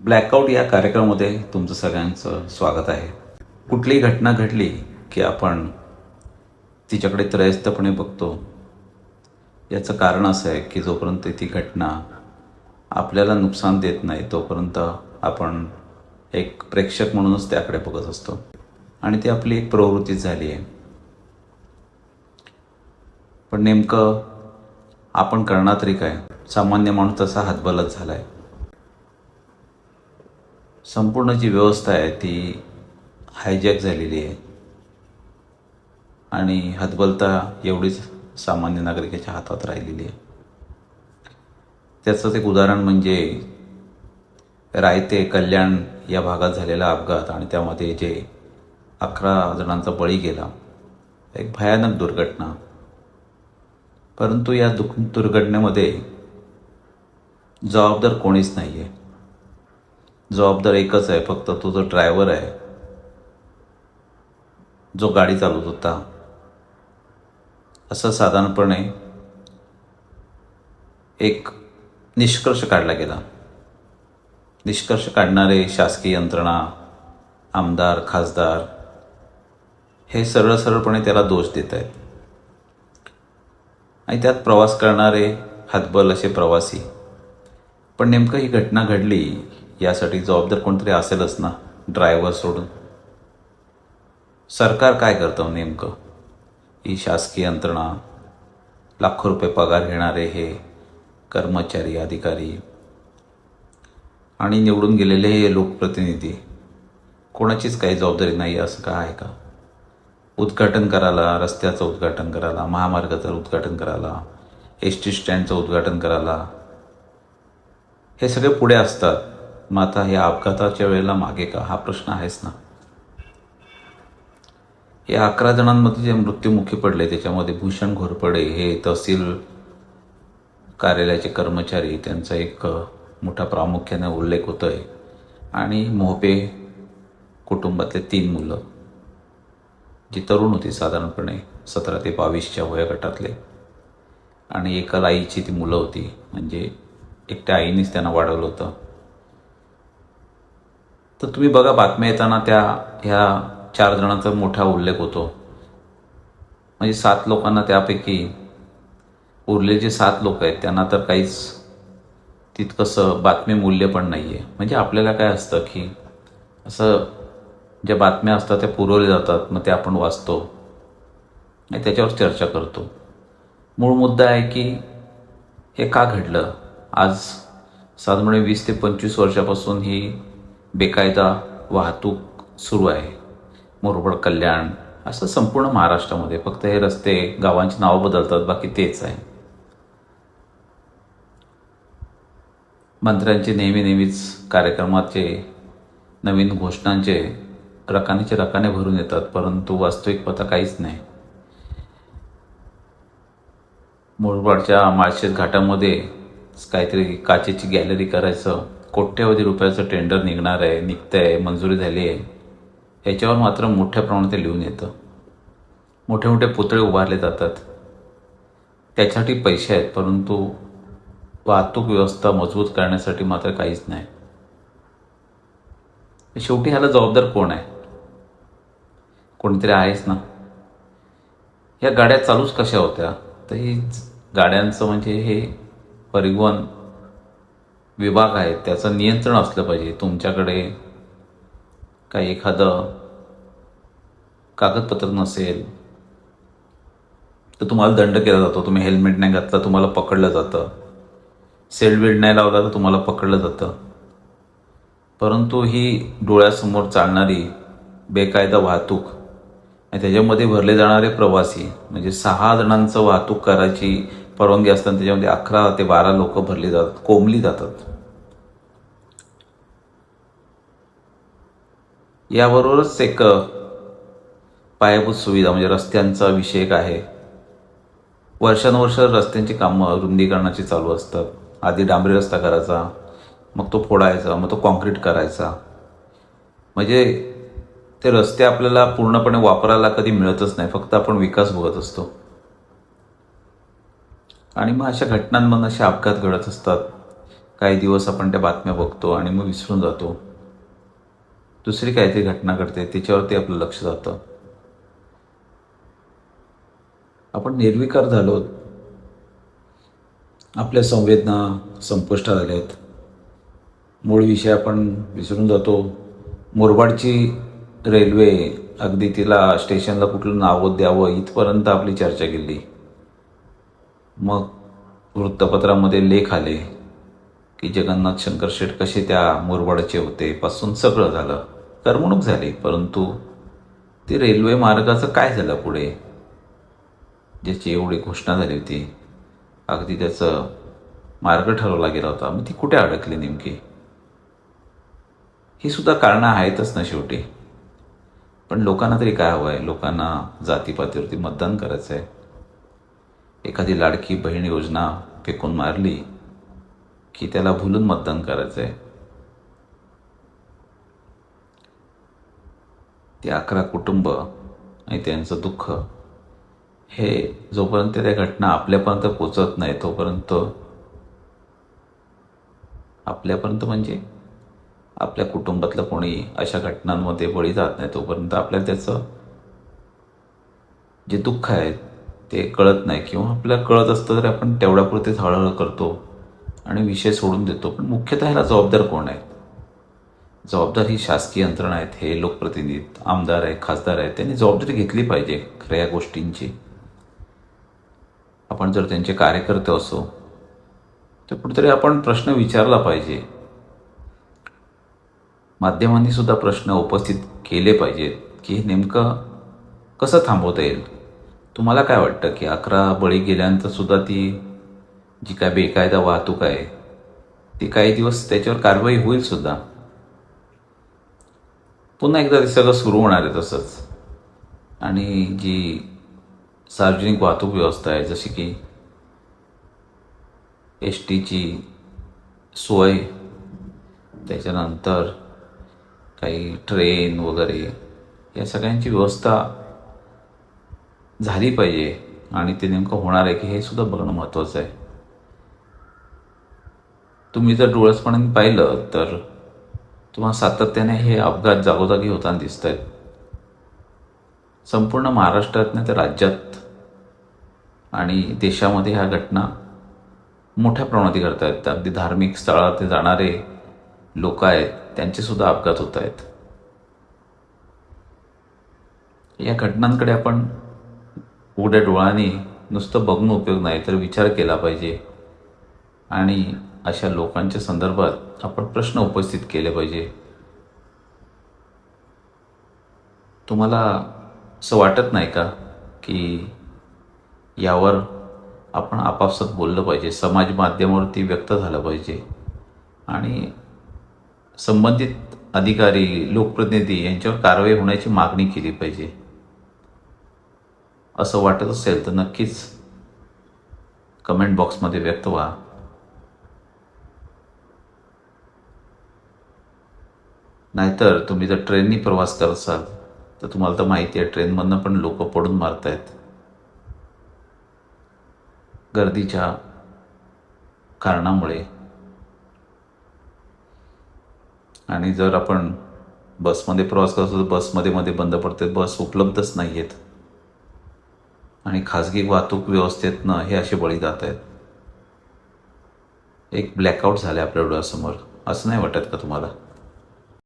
Blackout या कार्यक्रमामध्ये तुमचं सगळ्यांचं स्वागत आहे. कुठलीही घटना घडली की आपण तिच्याकडे त्रयस्थपणे बघतो. याचं कारण असं आहे की जोपर्यंत ती घटना आपल्याला नुकसान देत नाही तोपर्यंत आपण एक प्रेक्षक म्हणूनच त्याकडे बघत असतो आणि ती आपली एक प्रवृत्तीच झाली आहे. पण नेमकं आपण करणार तरी काय? सामान्य माणूस तसा हतबलच झाला आहे. संपूर्ण जी व्यवस्था आहे ती हायजॅक झालेली आहे आणि हतबलता एवढीच सामान्य नागरिकाच्या हातात राहिलेली आहे. त्याचंच एक उदाहरण म्हणजे रायते कल्याण या भागात झालेला अपघात आणि त्यामध्ये जे 11 जणांचा बळी गेला. एक भयानक दुर्घटना. परंतु या दुर्घटनेमध्ये जबाबदार कोणीच नाही आहे. जबाबदार एकच आहे, फक्त तो जो ड्रायव्हर आहे, जो गाडी चालवत होता. असं साधारणपणे एक निष्कर्ष काढला गेला. निष्कर्ष काढणारे शासकीय यंत्रणा, आमदार, खासदार हे सरळपणे त्याला दोष देत आहेत आणि त्यात प्रवास करणारे हतबल असे प्रवासी. पण नेमकं ही घटना घडली यासाठी जबाबदार कोणतरी असेलच ना, ड्रायव्हर सोडून. सरकार काय करतं नेमकं? ही शासकीय यंत्रणा, लाखो रुपये पगार घेणारे हे कर्मचारी, अधिकारी आणि निवडून गेलेले हे लोकप्रतिनिधी, कोणाचीच काही जबाबदारी नाही असं का आहे का? उद्घाटन करायला, रस्त्याचं उद्घाटन करायला, महामार्गाचं उद्घाटन करायला, एस.टी. स्टँडचं उद्घाटन करायला हे सगळे पुढे असतात. मग आता या अपघाताच्या वेळेला मागे का? हा प्रश्न आहेच ना. या 11 जणांमध्ये जे मृत्युमुखी पडले त्याच्यामध्ये भूषण घोरपडे हे तहसील कार्यालयाचे कर्मचारी, त्यांचा एक मोठा प्रामुख्याने उल्लेख होतोय आणि मोहपे कुटुंबातले 3 मुलं जी तरुण होती, साधारणपणे 17 ते 22च्या वयोगटातले, आणि एका आईची ती मुलं होती. म्हणजे एकट्या आईनेच त्यांना वाढवलं होतं. तर तुम्ही बघा, बातम्या येताना ह्या 4 जणांचा मोठा उल्लेख होतो. म्हणजे 7 लोकांना, त्यापैकी उरलेले जे 7 लोक आहेत त्यांना तर काहीच तितकंसं बातमी मूल्य पण नाही आहे. म्हणजे आपल्याला काय असतं की असं ज्या बातम्या असतात त्या पुरवल्या जातात, मग ते आपण वाचतो आणि त्याच्यावर चर्चा करतो. मूळ मुद्दा आहे की हे का घडलं. आज साधारण 20 ते 25 वर्षापासून ही बेकायदा वाहतूक सुरू आहे. मुरबाड, कल्याण, असं संपूर्ण महाराष्ट्रामध्ये. फक्त हे रस्ते, गावांची नावं बदलतात, बाकी तेच आहे. मंत्र्यांचे नेहमीच कार्यक्रमाचे नवीन घोषणांचे रकाने भरून येतात, परंतु वास्तविक पता काहीच नाही. मुरबाडच्या माळशेज घाटामध्ये काहीतरी काचेची गॅलरी करायचं, कोट्यवधी रुपयाचं टेंडर निघतंय, मंजुरी झाली आहे. याच्यावर मात्र मोठ्या प्रमाणात ते लिहून येतं. मोठे पुतळे उभारले जातात, त्याच्यासाठी पैसे आहेत, परंतु वाहतूक व्यवस्था मजबूत करण्यासाठी मात्र काहीच नाही. शेवटी ह्याला जबाबदार कोण आहे? कोणीतरी आहेच ना. या गाड्या चालूच कशा होत्या? तर ही गाड्यांचं म्हणजे हे परिवहन विभाग आहे, त्याचं नियंत्रण असलं पाहिजे. तुमच्याकडे काही एखादं कागदपत्र नसेल तर तुम्हाला दंड केला जातो. तुम्ही हेल्मेट नाही घातलं तुम्हाला पकडलं जातं. सीट बेल्ट नाही लावला तर तुम्हाला पकडलं जातं. परंतु ही डोळ्यासमोर चालणारी बेकायदा वाहतूक आणि त्याच्यामध्ये भरले जाणारे प्रवासी, म्हणजे 6 जणांचं वाहतूक करायची परवानगी असताना त्याच्यामध्ये 11 ते 12 लोक भरली जातात, कोंबली जातात. याबरोबरच एक पायाभूत सुविधा म्हणजे रस्त्यांचा विषय एक आहे. वर्षानुवर्ष रस्त्यांची कामं रुंदीकरणाची चालू असतात. आधी डांबरी रस्ता करायचा, मग तो फोडायचा, मग तो कॉन्क्रीट करायचा. म्हणजे ते रस्ते आपल्याला पूर्णपणे वापरायला कधी मिळतच नाही, फक्त आपण विकास बघत असतो. आणि मग अशा घटनांमधून असे अपघात घडत असतात. काही दिवस आपण त्या बातम्या बघतो आणि मग विसरून जातो. दुसरी काहीतरी घटना घडते, त्याच्यावरती आपलं लक्ष जातं. आपण निर्विकार झालो. आपल्या संवेदना संपुष्टात आल्या आहेत. मूळ विषय आपण विसरून जातो. मुरबाडची रेल्वे, अगदी तिला स्टेशनला कुठलं नाव द्यावं इथपर्यंत आपली चर्चा गेली. मग वृत्तपत्रामध्ये लेख आले की जगन्नाथ शंकर शेठ कसे त्या मुरबाडचे होते पासून सगळं झालं, करमणूक झाली. परंतु ती रेल्वे मार्गाचं काय झालं पुढे, ज्याची एवढी घोषणा झाली होती, अगदी त्याचं मार्ग ठरवला गेला होता, मग ती कुठे अडकली नेमकी? ही सुद्धा कारणं आहेतच ना शेवटी. पण लोकांना तरी काय हवं आहे? लोकांना जातीपातीवरती मतदान करायचं आहे. एखादी लाडकी बहीण योजना फेकून मारली की त्याला भुलून मतदान करायचं आहे. ते 11 कुटुंब आणि त्यांचं दुःख, हे जोपर्यंत त्या घटना आपल्यापर्यंत पोचत नाही तोपर्यंत, आपल्यापर्यंत म्हणजे आपल्या कुटुंबातलं कोणी अशा घटनांमध्ये बळी जात नाही तोपर्यंत आपल्याला त्याचं जे दुःख आहे ते कळत नाही. किंवा आपल्याला कळत असतं तरी आपण तेवढ्यापुरतेच हळहळ करतो आणि विषय सोडून देतो. पण मुख्यतः ह्याला जबाबदार कोण आहे? जबाबदार ही शासकीय यंत्रणा आहेत, हे लोकप्रतिनिधी, आमदार आहे, खासदार आहेत. त्यांनी जबाबदारी घेतली पाहिजे खऱ्या या गोष्टींची. आपण जर त्यांचे कार्यकर्ते असो तर कुठेतरी आपण प्रश्न विचारला पाहिजे. माध्यमांनी सुद्धा प्रश्न उपस्थित केले पाहिजेत की हे नेमकं कसं थांबवता येईल. तुम्हाला काय वाटतं की 11 बळी गेल्यानंतर सुद्धा ती जी काय बेकायदा वाहतूक आहे ती काही दिवस त्याच्यावर कारवाई होईल सुद्धा? पुन्हा एकदा ते सगळं सुरू होणार आहे तसंच. आणि जी सार्वजनिक वाहतूक व्यवस्था आहे, जशी की STची सोय, त्याच्यानंतर काही ट्रेन वगैरे, या सगळ्यांची व्यवस्था झाली पाहिजे. आणि ते नेमकं होणार आहे की हे सुद्धा बघणं महत्त्वाचं आहे. तुम्ही जर डोळसपणाने पाहिलं तर तुम्हाला सातत्याने हे अपघात जागोजागी होताना दिसत आहेत. संपूर्ण महाराष्ट्रात नाही तर राज्यात आणि देशामध्ये ह्या घटना मोठ्या प्रमाणात घडत आहेत. अगदी धार्मिक स्थळात ते जाणारे लोक आहेत त्यांचे सुद्धा अपघात होत आहेत. या घटनांकडे आपण उघड्या डोळ्यांनी नुसतं बघून उपयोग नाही, तर विचार केला पाहिजे. आणि अशा लोकांच्या संदर्भात आपण प्रश्न उपस्थित केले पाहिजे. तुम्हाला असं वाटत नाही का की यावर आपण आपापसात बोललं पाहिजे, समाज माध्यमावरती व्यक्त झालं पाहिजे आणि संबंधित अधिकारी, लोकप्रतिनिधी यांच्यावर कारवाई होण्याची मागणी केली पाहिजे? असं वाटत असेल तर नक्कीच कमेंट बॉक्समध्ये व्यक्त व्हा. नाहीतर तुम्ही जर ट्रेननी प्रवास करत असाल तर तुम्हाला तर माहिती आहे, ट्रेनमधनं पण लोक पडून मारत आहेत गर्दीच्या कारणामुळे. आणि जर आपण बसमध्ये प्रवास करत असतो तर बसमध्ये मध्ये बंद पडते, बस उपलब्धच नाही आहेत. आणि खाजगी वाहतूक व्यवस्थेतनं हे असे बळी जात आहेत. एक ब्लॅकआउट झाले आपल्या डोळ्यासमोर, असं नाही वाटत का तुम्हाला?